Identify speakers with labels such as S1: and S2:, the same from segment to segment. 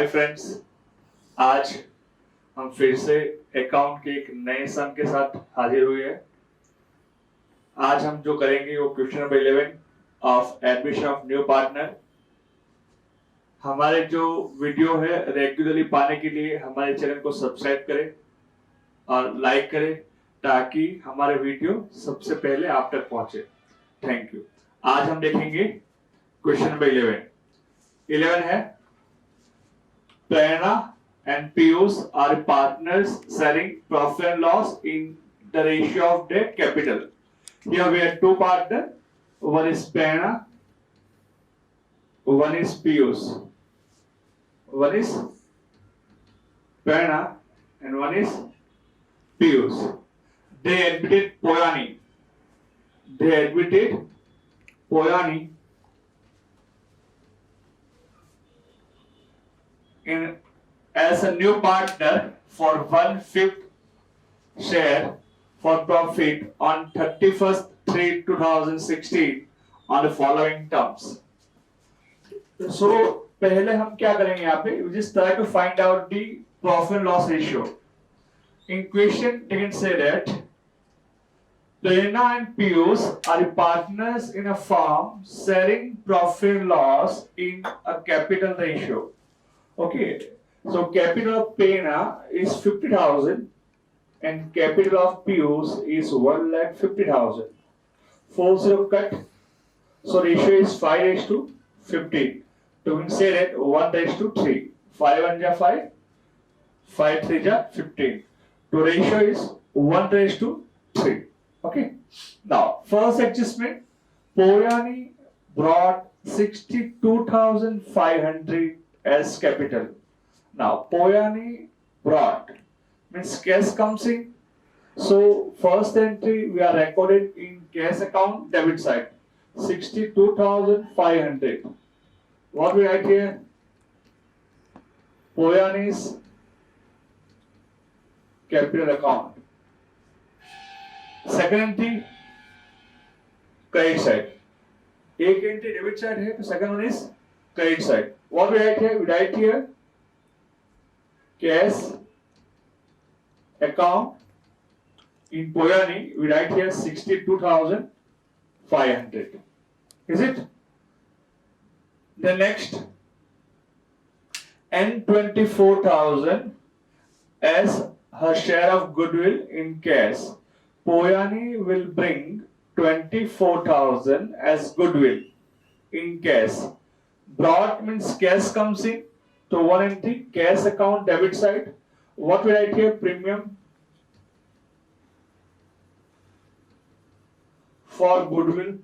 S1: Hi friends, आज हम फिर से अकाउंट के एक नए सम के साथ हाजिर हुए हैं। आज हम जो करेंगे वो question number 11 of admission of new partner. हमारे जो वीडियो है रेगुलरली पाने के लिए हमारे चैनल को सब्सक्राइब करें और लाइक करें ताकि हमारे वीडियो सबसे पहले आप तक पहुंचे। Thank you. आज हम देखेंगे क्वेश्चन नंबर 11 है प्रेरणा and Piyush are partners sharing profit and loss in the ratio of their capital. Here we have two partners. One is Prerna, one is Piyush. One is Prerna and one is Piyush. They admitted Poyani. In as a new partner for 1/5 share for profit on 31st/3/2016 on the following terms. So पहले हम क्या करेंगे यहाँ पे? We just try to find out the profit and loss ratio. In question, they can say that Prerna and Piyush are partners in a firm sharing profit and loss in a capital ratio. Okay. So capital of Prerna is 50,000 and capital of Piyush is 1,50,000. 4 cut. So ratio is 5:15. So we can say that 1:3. 5 1 ja 5, 5 3 ja 15. So ratio is 1:3. Okay. Now first adjustment, Poyani brought 62,500 as capital. Now Poyani brought means cash comes in. So first entry we are recorded in cash account debit side 62,500. What we write here? Poyani's capital account. Second entry credit side. एक entry debit side है तो second one is credit side. What we write here? We write here cash account in Poyani, we write here 62,500. Is it? The next, N24,000 as her share of goodwill in cash. Poyani will bring 24,000 as goodwill in cash. Brought means cash comes in. So one entry, cash account debit side. What we write here? Premium for goodwill.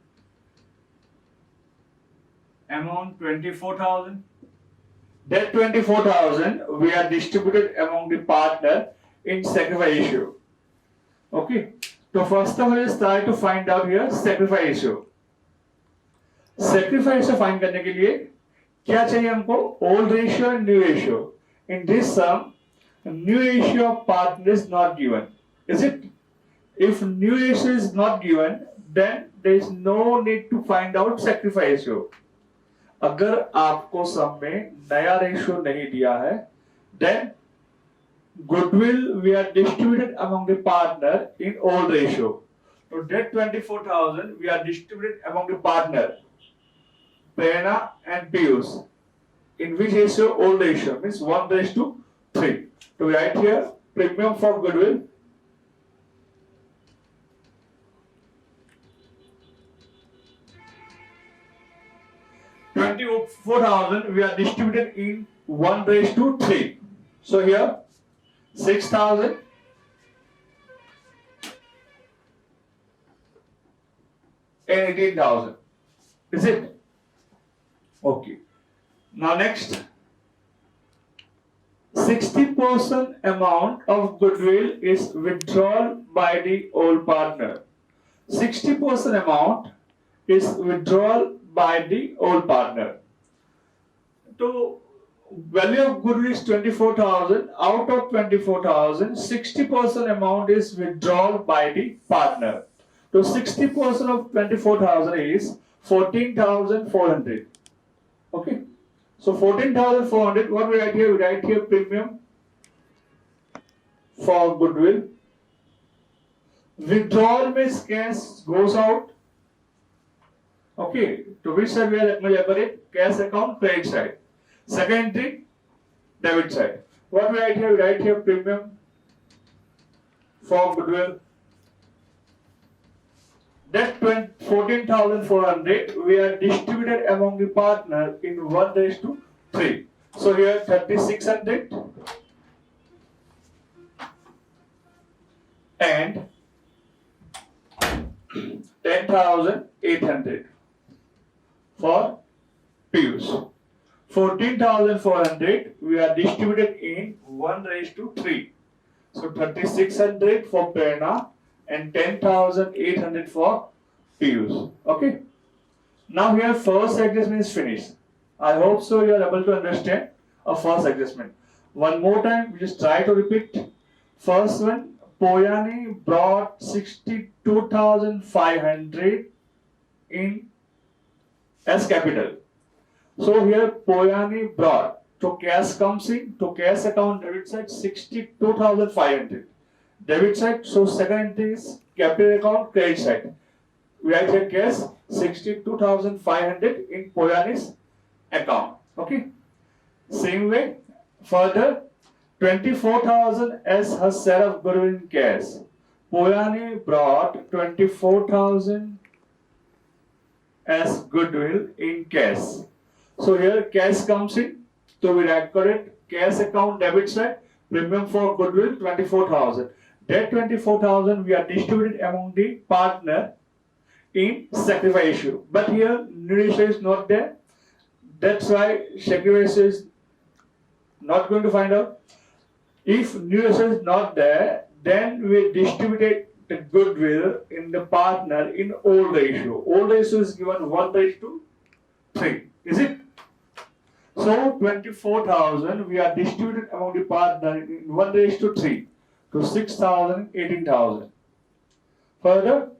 S1: Amount 24,000. That 24,000 we are distributed among the partner in sacrifice ratio. Okay. So first of all, let's try to find out here sacrifice ratio. Sacrifice ratio find करने के लिए क्या चाहिए हमको? Old ratio and new ratio. In this sum new ratio of partner is not given. Is it? If new ratio is not given then there is no need to find out sacrifice ratio. अगर आपको sum में नया ratio नहीं दिया है then goodwill we are distributed among the partner in old ratio. तो that 24,000 we are distributed among the partner Prerna and Piyush. In which ratio? Old ratio means 1:3. To write here premium for goodwill. $24,000 we are distributed in 1:3. So here 6,000 and 18,000. Is it? Okay. Now next, 60% amount of goodwill is withdrawn by the old partner. 60% amount is withdrawn by the old partner. So value of goodwill is 24,000. Out of 24,000, 60% amount is withdrawn by the partner. So 60% of 24,000 is 14,400. Okay. So 14,400, what we write here? We write here premium for goodwill. Withdrawal means cash goes out. Okay, to which side we are accurate? Cash account, credit side. Second entry, debit side. What we write here? We write here premium for goodwill. That 14,400 we are distributed among the partner in 1:3. So here 3,600 and 10,800 for PUs. 14,400 we are distributed in 1:3. So 3,600 for Prerna and 10,800 for PUs. Okay. Now here first adjustment is finished. I hope so you are able to understand a first adjustment. One more time, we just try to repeat. First one, Poyani brought 62,500 in as capital. So here Poyani brought, so cash comes in, to cash account debit side 62,500. Debit side, so second entry is capital account, credit side. We write here cash 62,500 in Poyani's account. Okay. Same way, further 24,000 as her share of goodwill in cash. Poyani brought 24,000 as goodwill in cash. So here cash comes in, so we write correct cash account debit side, premium for goodwill 24,000. That 24,000 we are distributed among the partner in sacrifice issue. But here new ratio is not there. That's why sacrifice is not going to find out. If new ratio is not there, then we distributed the goodwill in the partner in old ratio. Old ratio is given 1:3. Is it? So 24,000 we are distributed among the partner in 1:3 to 6,000, 18,000. Further,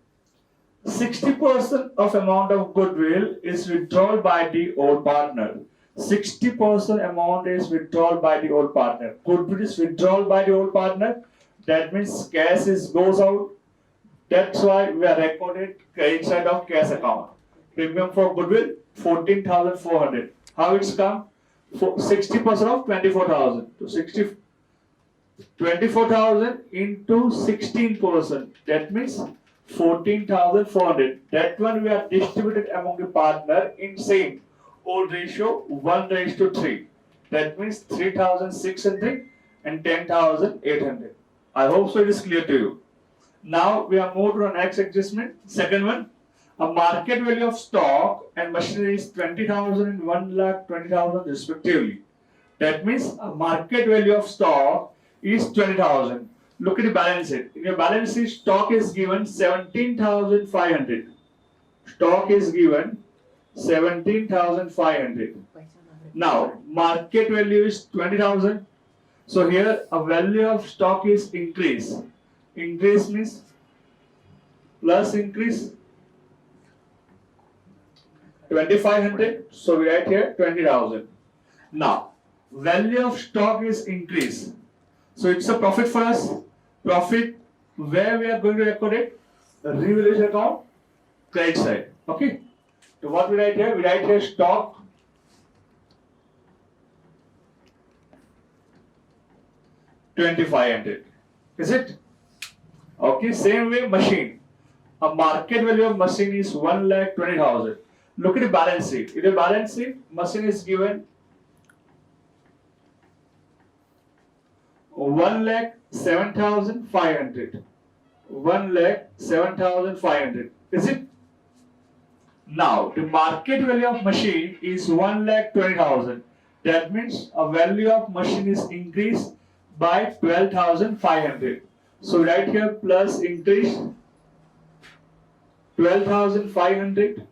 S1: 60% of amount of goodwill is withdrawn by the old partner. 60% amount is withdrawn by the old partner. Goodwill is withdrawn by the old partner. That means cash goes out. That's why we are recorded credit side of cash account. Premium for goodwill 14,400. How it's come? 60% of 24,000. So 24,000 into 16%. That means 14,400. That one we are distributed among the partner in same old ratio 1:3. That means 3,600 and 10,800. I hope so it is clear to you. Now we are moved to the next adjustment. Second one, a market value of stock and machinery is 20,000 and 1,20,000 respectively. That means a market value of stock is 20,000. Look at the balance sheet. In your balance sheet, stock is given 17,500. Stock is given 17,500. Now, market value is 20,000. So here, a value of stock is increase. Increase means plus increase 2,500. So we write here 20,000. Now, value of stock is increase. So it's a profit for us. Profit, where we are going to record it? The revaluation account, credit side. Okay. So what we write here? We write here stock 2,500. Is it? Okay. Same way, machine. A market value of machine is 1,20,000. Look at the balance sheet. In the balance sheet, machine is given 1,07,500. 1,07,500. Is it? Now, the market value of machine is 1,20,000. That means a value of machine is increased by 12,500. So right here plus increase 12,500.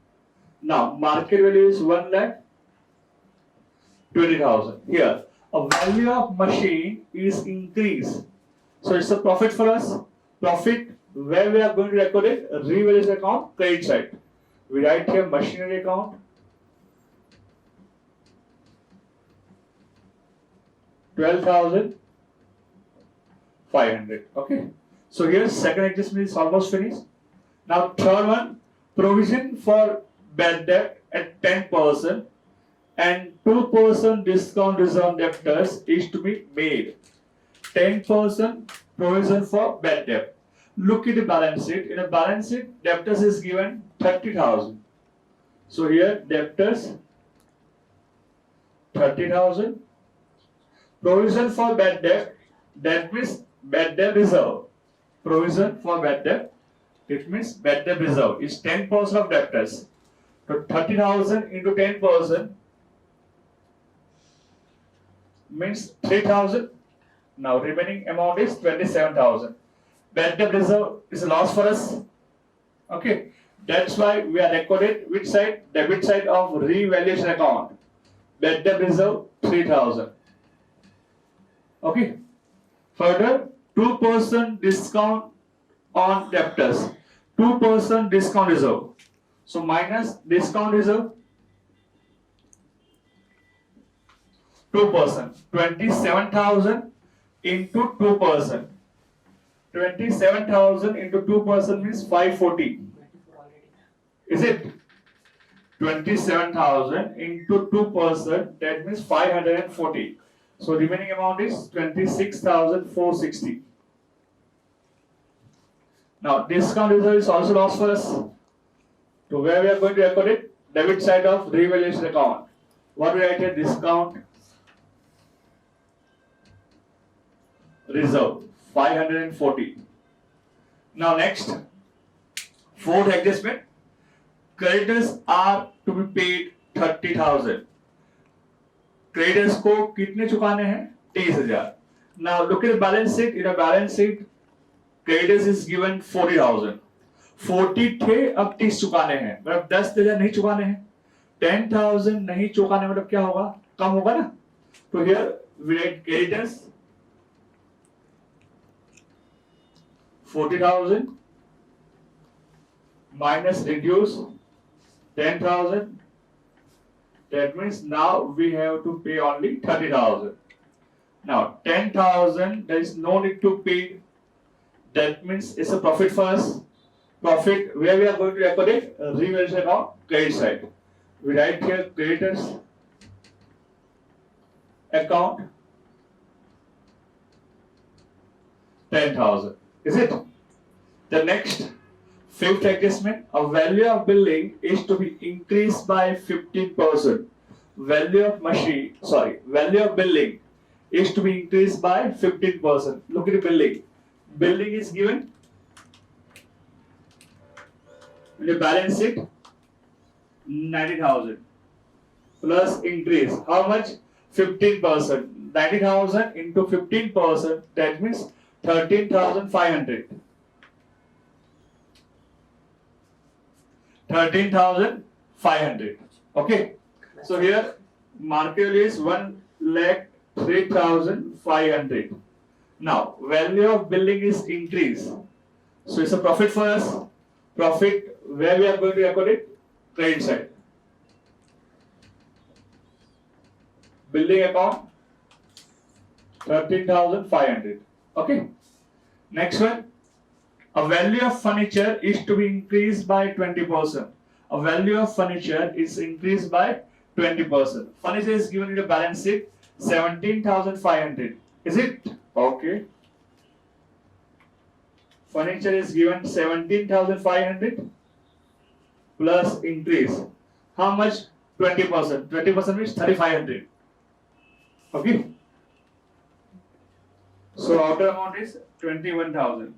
S1: Now, market value is 1,20,000. Here, a value of machine is increased. So it's a profit for us. Profit, where we are going to record it? Revaluation account, credit side. We write here machinery account. 12,500. Okay. So here second adjustment is almost finished. Now third one, provision for bad debt at 10% and 2% discount reserve debtors is to be made. 10% provision for bad debt. Look at the balance sheet. In a balance sheet, debtors is given 30,000. So here debtors 30,000. Provision for bad debt, that means bad debt reserve. Provision for bad debt, it means bad debt reserve is 10% of debtors. So 30,000 into 10% means 3,000. Now remaining amount is 27,000. Bad debt reserve is a loss for us. Okay, that's why we are recorded which side? Debit side of revaluation account. Bad debt reserve 3,000. Okay. Further, 2% discount on debtors. 2% discount reserve. So minus discount reserve 2%. 27,000 into 2%. 27,000 into 2% means 540. Is it? 27,000 into 2%, that means 540. So remaining amount is 26,460. Now discount reserve is also lost for us. So where we are going to record it? Debit side of revaluation account. What we write here? Discount reserve 540. Now next, fourth adjustment. Creditors are to be paid 30,000. Creditors को कितने चुकाने हैं? 30,000. Now look at the balance sheet. In a balance sheet, creditors is given 40,000. 40 थे, अब 30 चुकाने हैं. मतलब 10,000 नहीं चुकाने हैं. 10,000 नहीं चुकाने मतलब क्या होगा? कम होगा ना? तो here we write creditors 40,000 minus reduce 10,000. That means now we have to pay only 30,000. Now 10,000, there is no need to pay. That means it's a profit for us. Profit, where we are going to record it? Revaluation account, credit side. We write here creditors account 10,000. Is it? The next, fifth adjustment, a value of building is to be increased by 15%. Value of building is to be increased by 15%. Look at the building. Building is given in the balance sheet 90,000 plus increase. How much? 15%. 90,000 into 15%, that means 13,500. 13,500. Okay. So here market value is 1,03,500. Now value of building is increased. So it's a profit for us. Profit, where we are going to record it? Credit side. Building account 13,500. Okay. Next one. A value of furniture is to be increased by 20%. A value of furniture is increased by 20%. Furniture is given in the balance sheet 17,500. Is it? Okay. Furniture is given 17,500 plus increase. How much? 20%. 20% means 3,500. Okay. So outer amount is 21,000.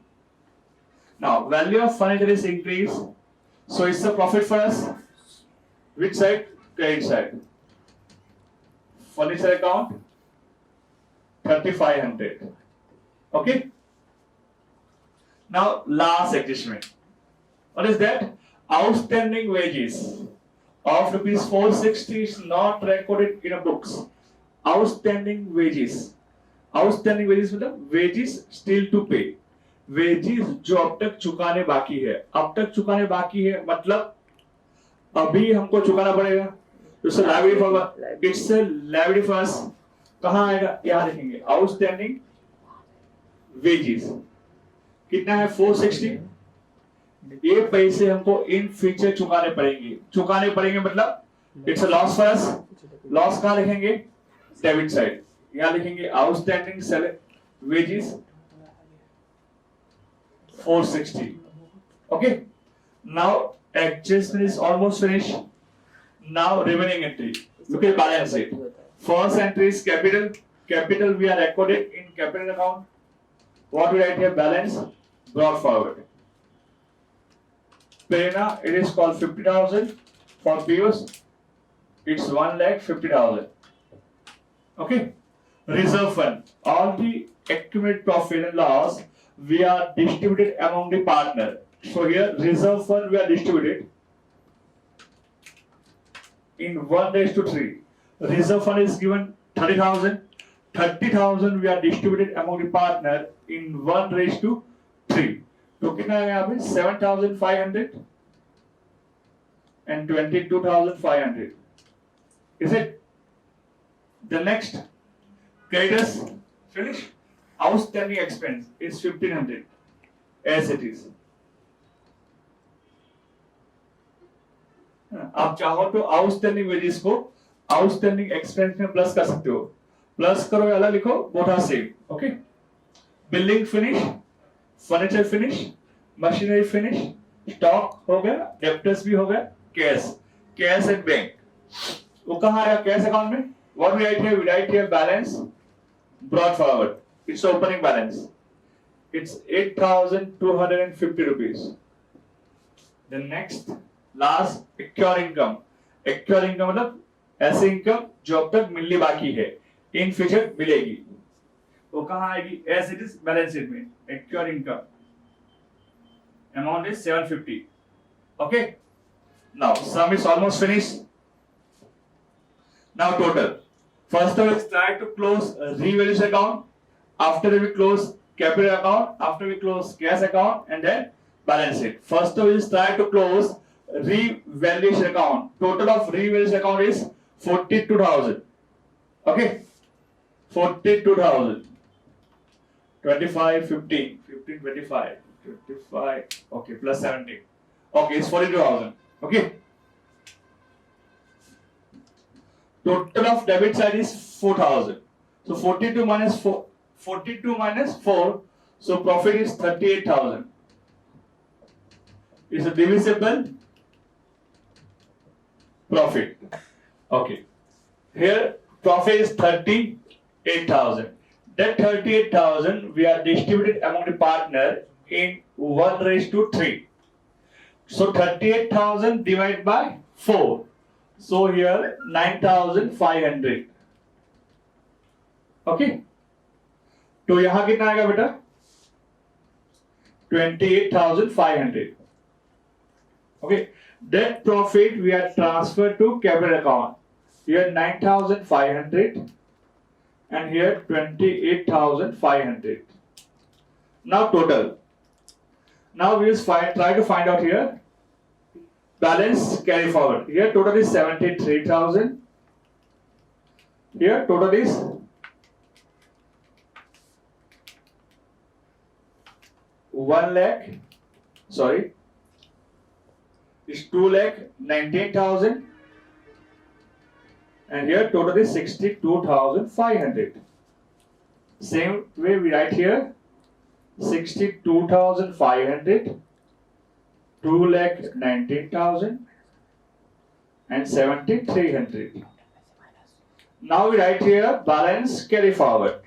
S1: Now value of furniture is increased. So it's a profit for us. Which side? Credit side. Furniture account 3,500. Okay. Now last adjustment. What is that? Outstanding wages of rupees 460 is not recorded in a books. Outstanding wages. Outstanding wages मतलब wages still to pay. Wages जो अब तक चुकाने बाकी है. अब तक चुकाने बाकी है मतलब अभी हमको चुकाना पड़ेगा. It's a liability for us. कहाँ आएगा, यहाँ लिखेंगे आउटस्टैंडिंग वेजेस कितना है 460। ये पैसे हमको इन फ्यूचर चुकाने पड़ेंगे मतलब it's a loss for us. Loss कहाँ लिखेंगे, डेबिट साइड, यहाँ लिखेंगे outstanding wages 460. Okay, now adjustment is almost finished. Now remaining entry, look at balance sheet. First entry is capital we are recorded in capital account. What we write here, balance brought forward. Prerna, it is called 50,000. For Piyush, it's 1,50,000. Okay, reserve fund, all the accumulated profit and loss we are distributed among the partner. So here reserve fund we are distributed in 1:3. Reserve fund is given 30,000. 30,000 we are distributed among the partner in 1:3. तो कितना है यहाँ पे 7,500 and 22,500. Is it? The next creditors finish. Outstanding expense is 1,500 as it is. आप चाहो तो outstanding wages को outstanding expense में प्लस कर सकते हो, प्लस करो या लिखो both are same. Okay, building finish, furniture finish, machinery finish, stock हो गया, डेप्टर्स भी हो गया, कैश एंड बैंक. वो कहाँ आया कैश अकाउंट में. What we write here balance brought forward. It's opening balance, it's 8,250 rupees. The next last accrued income मतलब ऐसे इनकम जो अब तक मिलनी बाकी है, इन फ्यूचर मिलेगी, वो कहाँ आएगी as it is balance sheet में. Accrued income amount is 750. Okay, now sum is almost finish. Now total first we try to close revaluation account, after we close capital account, after we close cash account, and then balance sheet. First we try to close revaluation account. Total of revaluation account is 42,000. Okay, 42,000. 25, 15, 25, 25. Okay, plus 17. Okay, it's 42,000. Okay. Total of debit side is 4,000. So 42 minus 4, so profit is 38,000. It's a divisible profit. Okay, here profit is 38,000. That 38,000 we are distributed among the partner in 1:3. So 38,000 divided by 4. So here 9,500. Okay, तो यहां कितना आएगा बेटा 28,500. Okay, that profit we are transferred to capital account. Here 9,500 and here 28,500. Now total. Now we will try to find out here balance carry forward. Here total is 73,000. Here total is 1 lakh. Sorry. Is 2,19,000 and here total is 62,500. Same way we write here 62,500, 2,19,000 and 7,300. Now we write here balance carry forward.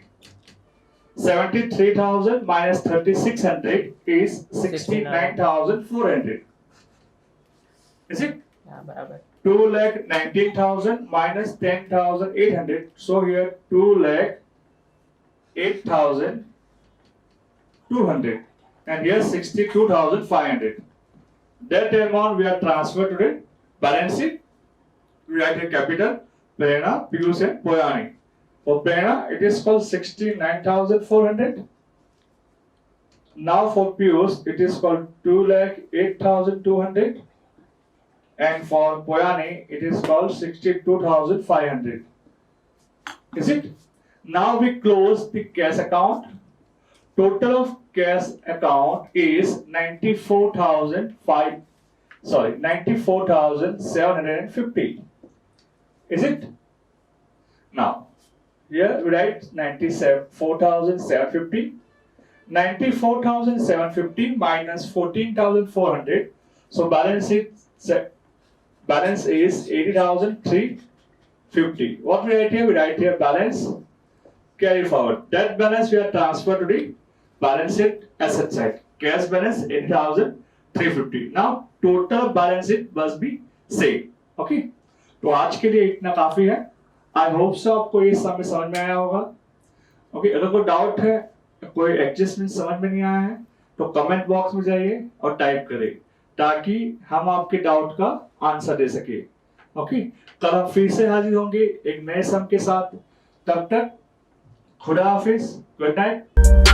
S1: 73,000 minus 3,600 is 69,400. Is it?
S2: Yeah, barabar.
S1: 2,19,000 minus 10,800. So here 2,08,200 and here 62,500. That amount we are transferred to the balance sheet. We write a capital Prerna, Piyush and Poyani. For Prerna it is called 69,400. Now for Piyush it is called 2,08,200. And for Poyani, it is called 62,500. Is it? Now we close the cash account. Total of cash account is 94,750. Is it? Now, here we write 94,750. 94,750 minus 14,400. So balance is 80,350. What we write here? We write here balance carry forward. That balance we are transferred to the balance sheet asset side. Cash balance 80,350. Now total balance sheet must be same. Okay. तो आज के लिए इतना काफी है. I hope so आपको ये समझ में आया होगा. ओके, अगर कोई डाउट है, कोई एडजस्टमेंट समझ में नहीं आया है, तो कमेंट बॉक्स में जाइए और टाइप करें ताकि हम आपके डाउट का आंसर दे सके. ओके, कल हम फिर से हाजिर होंगे एक नए सम के साथ. तब तक खुदा हाफिज, गुड नाइट.